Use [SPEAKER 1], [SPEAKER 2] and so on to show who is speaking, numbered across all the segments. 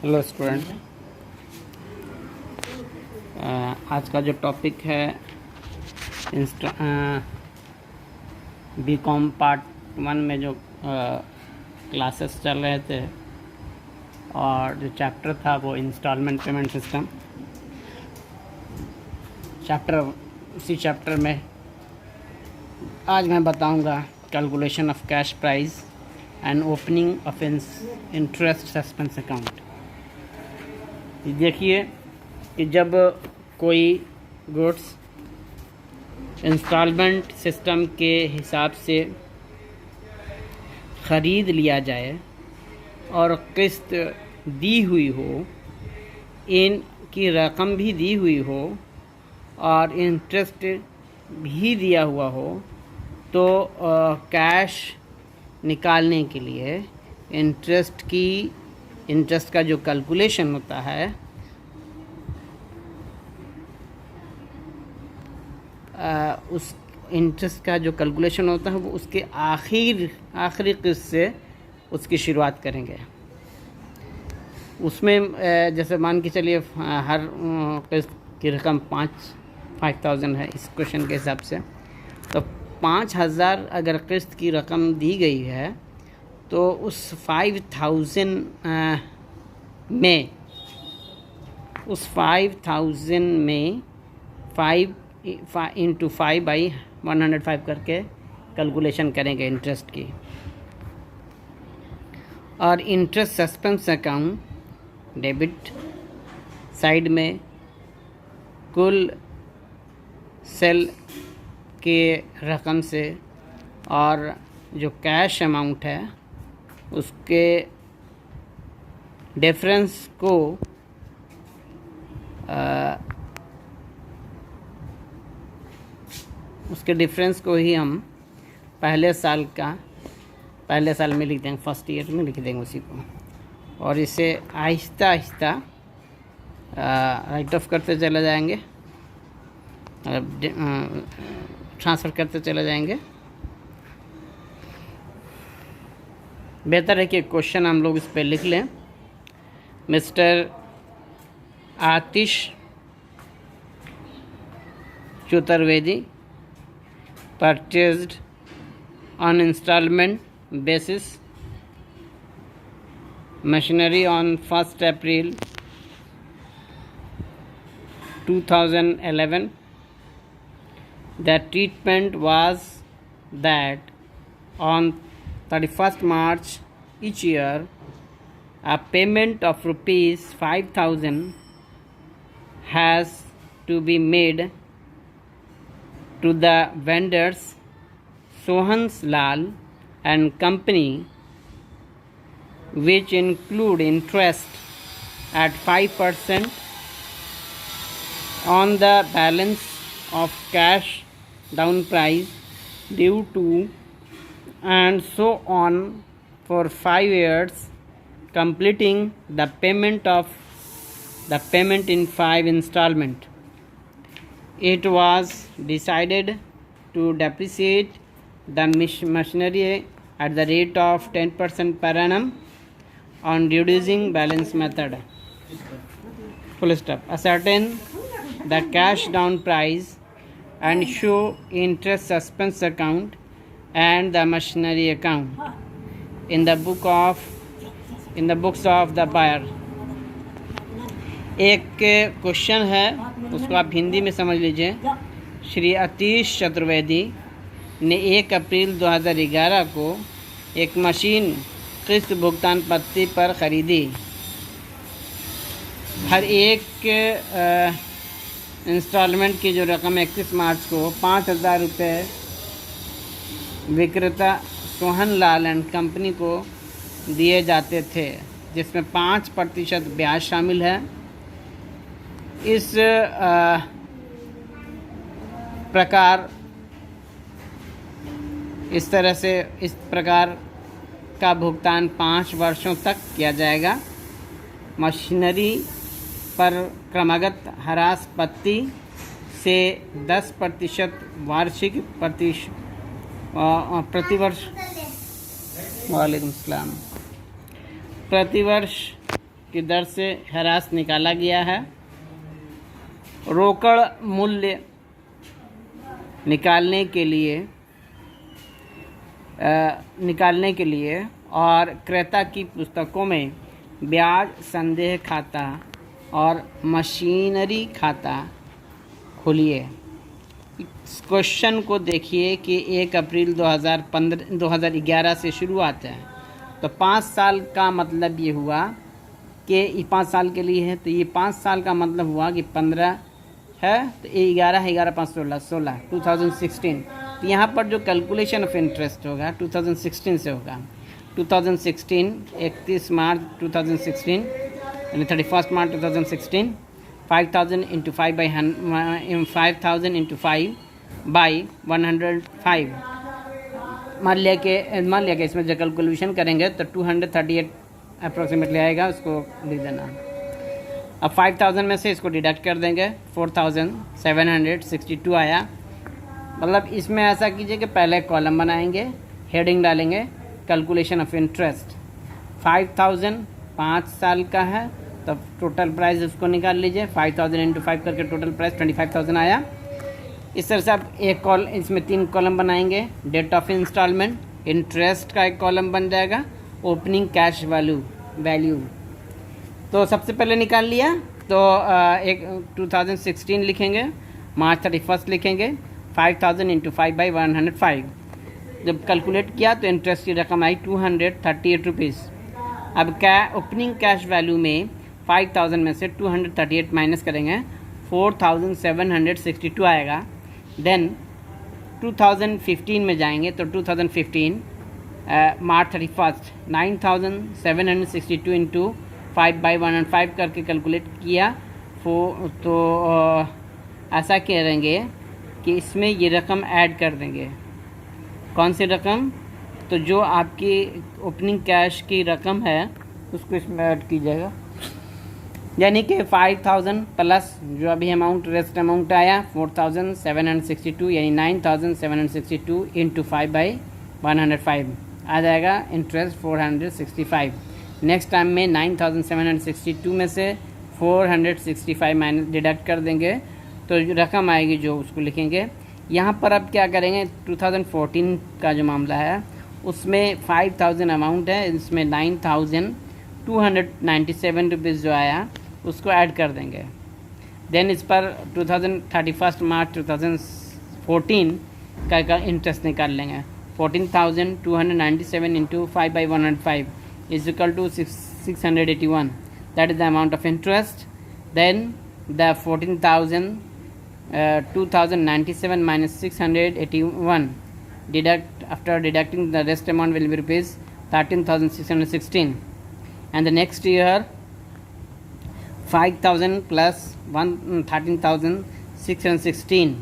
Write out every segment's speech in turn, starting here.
[SPEAKER 1] Hello student. आज का जो टॉपिक है बीकॉम पार्ट 1 में जो क्लासेस चल रहे थे और जो चैप्टर था वो इंस्टॉलमेंट पेमेंट सिस्टम उसी चैप्टर में आज मैं बताऊंगा calculation of cash price and opening of interest suspense account. देखिए कि जब कोई गुड्स इंस्टॉलमेंट सिस्टम के हिसाब से ख़रीद लिया जाए और किस्त दी हुई हो, इनकी रकम भी दी हुई हो और इंटरेस्ट भी दिया हुआ हो, तो कैश निकालने के लिए इंटरेस्ट का जो कैलकुलेशन होता है उस इंटरेस्ट का जो कैलकुलेशन होता है वो उसके आखिरी किस्त से उसकी शुरुआत करेंगे। उसमें जैसे मान के चलिए हर किस्त की रकम 5,000 है इस क्वेश्चन के हिसाब से, तो 5,000 अगर किस्त की रकम दी गई है तो उस 5,000 में 5 इंटू 5/105 करके कैलकुलेशन करेंगे इंटरेस्ट की। और interest suspense account debit side में कुल सेल के रकम से और जो कैश अमाउंट है उसके डिफरेंस को ही हम पहले साल में लिख देंगे, फर्स्ट ईयर में लिख देंगे उसी को, और इसे आहिस्ता आहिस्ता राइट ऑफ करते चले जाएंगे, ट्रांसफ़र करते चले जाएंगे। बेहतर है कि क्वेश्चन हम लोग इस पर लिख लें। Mister Atish Chaturvedi purchased on installment basis machinery on 1st April 2011. The treatment was that on 31st March each year a payment of rupees 5,000 has to be made to the vendors Sohan Lal and Company, which include interest at 5% on the balance of cash down price due to, and so on for 5 years, completing the payment in 5 installment. It was decided to depreciate the machinery at the rate of 10% per annum on reducing balance method. Full stop. Ascertain the cash down price and show interest suspense account and the machinery account in the books of the buyer. एक question है, उसको आप हिंदी में समझ लीजिए। श्री आतिश चतुर्वेदी ने 1 अप्रैल 2011 को एक मशीन किस्त भुगतान पत्ती पर ख़रीदी। हर एक इंस्टॉलमेंट की जो रकम 31 मार्च को 5,000 रुपये विक्रेता सोहन लाल एंड कंपनी को दिए जाते थे, जिसमें 5% ब्याज शामिल है। इस प्रकार का भुगतान 5 वर्षों तक किया जाएगा। मशीनरी पर क्रमागत ह्रास पत्ती से 10% वार्षिक प्रतिवर्ष प्रतिवर्ष की दर से ह्रास निकाला गया है। रोकड़ मूल्य निकालने के लिए और क्रेता की पुस्तकों में ब्याज संदेह खाता और मशीनरी खाता खोलिए। इस क्वेश्चन को देखिए कि 1 अप्रैल 2011 से शुरुआत है, तो 5 साल का मतलब ये हुआ कि ये 5 साल के लिए है, तो ये 5 साल का मतलब हुआ कि 15 है, तो 11 5 16 2016। तो यहाँ पर जो कैलकुलेशन ऑफ इंटरेस्ट होगा 2016 से होगा। 2016 31 मार्च 2016 यानी 31 मार्च 2016 5000 इंटू 5 बाई 5000 इंटू 5 बाई 105। मान लिया कि इसमें जो कैलकुलेशन करेंगे तो 238 अप्रोक्सीमेटली आएगा, उसको लिख देना। अब 5000 में से इसको डिडक्ट कर देंगे, 4762 आया। मतलब इसमें ऐसा कीजिए कि पहले कॉलम बनाएंगे, हेडिंग डालेंगे कैलकुलेशन ऑफ इंटरेस्ट। 5000 5 साल का है, तो टोटल प्राइस उसको निकाल लीजिए। 5000 इंटू 5 करके टोटल प्राइस 25000 आया। इस तरह से आप इसमें 3 कॉलम बनाएंगे। डेट ऑफ इंस्टॉलमेंट, इंटरेस्ट का एक कॉलम बन जाएगा, ओपनिंग कैश वैल्यू। तो सबसे पहले निकाल लिया, तो 2016 लिखेंगे, मार्च 31 लिखेंगे, 5000 इंटू 5 बाई 105। जब कैलकुलेट किया तो इंटरेस्ट की रकम आई 238 रुपीज़। अब ओपनिंग कैश वैल्यू में 5000 में से 238 माइनस करेंगे, 4762 आएगा। देन 2015 में जाएंगे तो 2015 मार्च 31 9762 इंटू 5 बाई 105 करके कैलकुलेट किया। तो ऐसा करेंगे कि इसमें ये रकम ऐड कर देंगे। कौन सी रकम? तो जो आपकी ओपनिंग कैश की रकम है उसको इसमें ऐड कीजिएगा, यानी कि 5000 प्लस जो अभी अमाउंट रेस्ट अमाउंट आया 4762 यानी 9762 इंटू 5 बाई 105 आ जाएगा इंटरेस्ट 465। नेक्स्ट टाइम में 9762 में से 465 माइनस डिडक्ट कर देंगे तो रकम आएगी जो उसको लिखेंगे। यहाँ पर अब क्या करेंगे, 2014 का जो मामला है उसमें 5000 अमाउंट है, इसमें 9297 रुपीज़ जो आया उसको ऐड कर देंगे। देन इस पर 31 मार्च 2014 का इंटरेस्ट निकाल लेंगे। 14,297 into 5 by 105 is equal to 681. That is the amount of interest. Then the 2097 minus 681 after deducting the rest amount will be rupees 13,616. And the next year 5,000 plus 13,616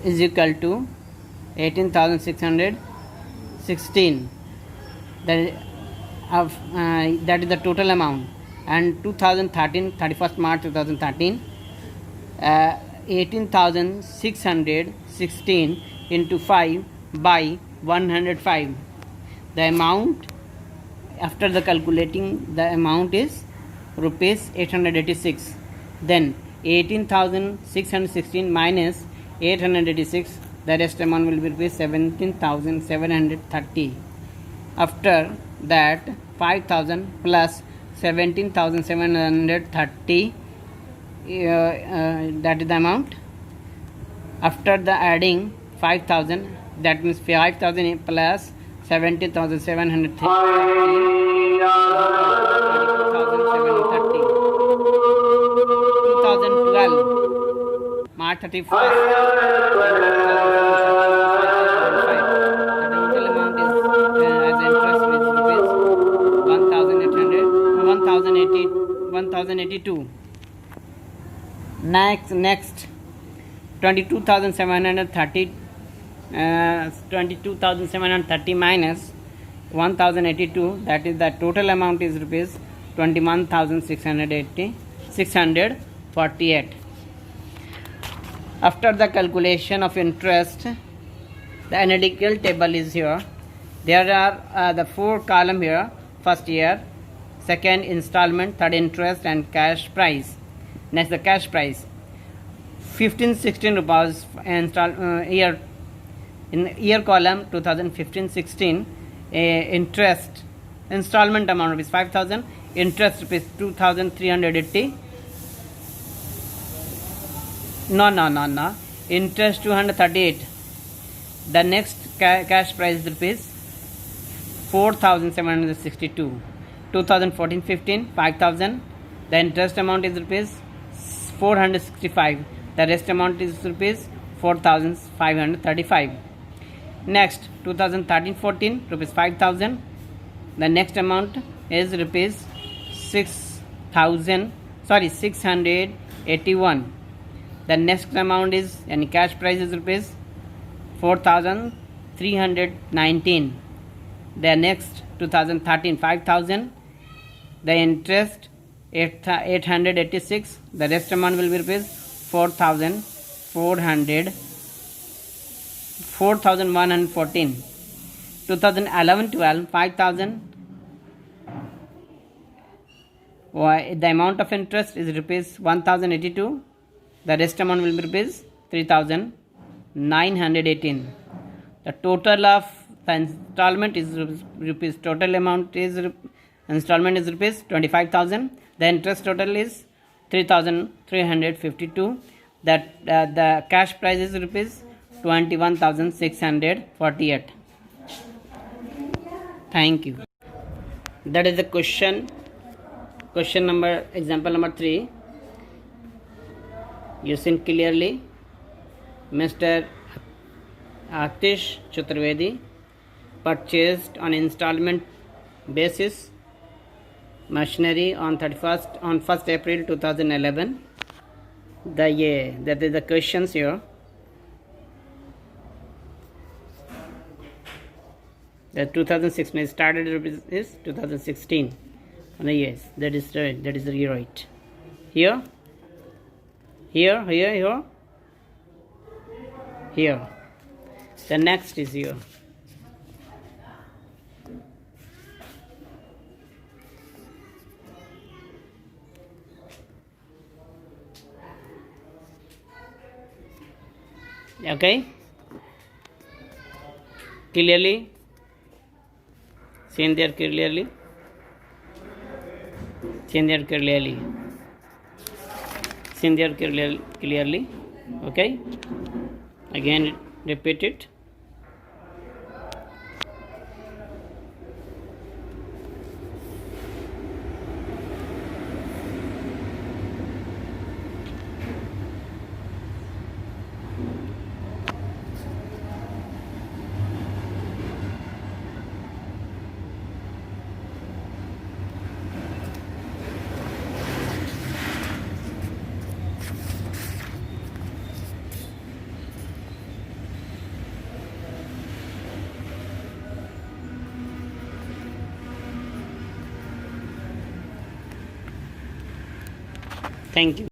[SPEAKER 1] is equal to 18,616. That is the total amount. And 2013 31st March 2013 18,616 into 5 by 105. The amount after the calculating the amount is rupees 886. Then 18,616 minus 886, the rest amount will be rupees 17,730. After that 5,000 plus 17,730 that is the amount. After the adding 5,000, that means 5,000 plus 17,730 2012 March 31st the total amount is as interest with rupees 1,082. Next 22,730 minus 1,082, that is the total amount is rupees 21,648. After the calculation of interest, the analytical table is here. There are the 4 column here. First year second installment, third interest, and cash price. Next, the cash price 15-16 rupees year. In year column 2015-16, interest installment amount rupees 5,000, interest rupees 2,380. No. Interest 238. The next cash price is rupees 4,762. 2014-15, 5,000. The interest amount is rupees 465. The rest amount is rupees 4,535. Next, 2013-14, rupees 5,000. The next amount is rupees 681. The next amount is any cash price is rupees 4,319. The next 2013 5,000. The interest 886. The rest amount will be rupees 4,114. 2011-12 5,000. The amount of interest is rupees 1,082. The rest amount will be rupees 3,918. The total of the installment is rupees. Total amount is installment is rupees 25,000. The interest total is 3,352. That the cash price is rupees 21,648. Thank you. That is the question number, example number 3. You seen clearly. Mr. Atish Chaturvedi purchased on installment basis machinery on 1st April 2011. That is the questions here. The 2016 started is 2016. Yes, that is right. That is right. Here. The next is here. Okay. Clearly. Seen there clearly. Okay. Again repeat it. Thank you.